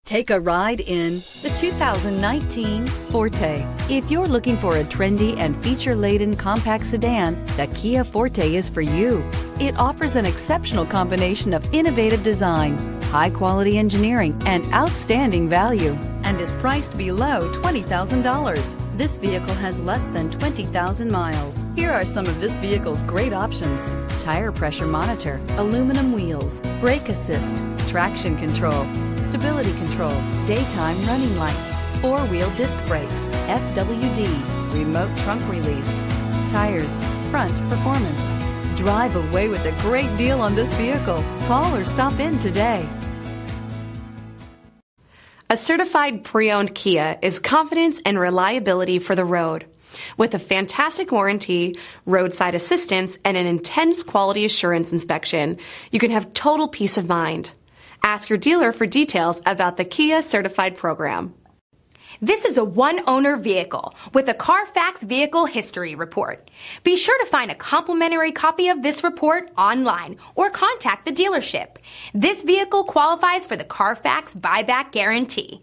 Take a ride in the 2019 Forte. If you're looking for a trendy and feature-laden compact sedan, the Kia Forte is for you. It offers an exceptional combination of innovative design, high-quality engineering, and outstanding value, and is priced below $20,000. This vehicle has less than 20,000 miles. Here are some of this vehicle's great options: tire pressure monitor, aluminum wheels, brake assist, traction control, stability control, daytime running lights, four-wheel disc brakes, FWD, remote trunk release, tires, front performance. Drive away with a great deal on this vehicle. Call or stop in today. A certified pre-owned Kia is confidence and reliability for the road. With a fantastic warranty, roadside assistance, and an intense quality assurance inspection, you can have total peace of mind. Ask your dealer for details about the Kia Certified program. This is a one-owner vehicle with a Carfax Vehicle History Report. Be sure to find a complimentary copy of this report online or contact the dealership. This vehicle qualifies for the Carfax Buyback Guarantee.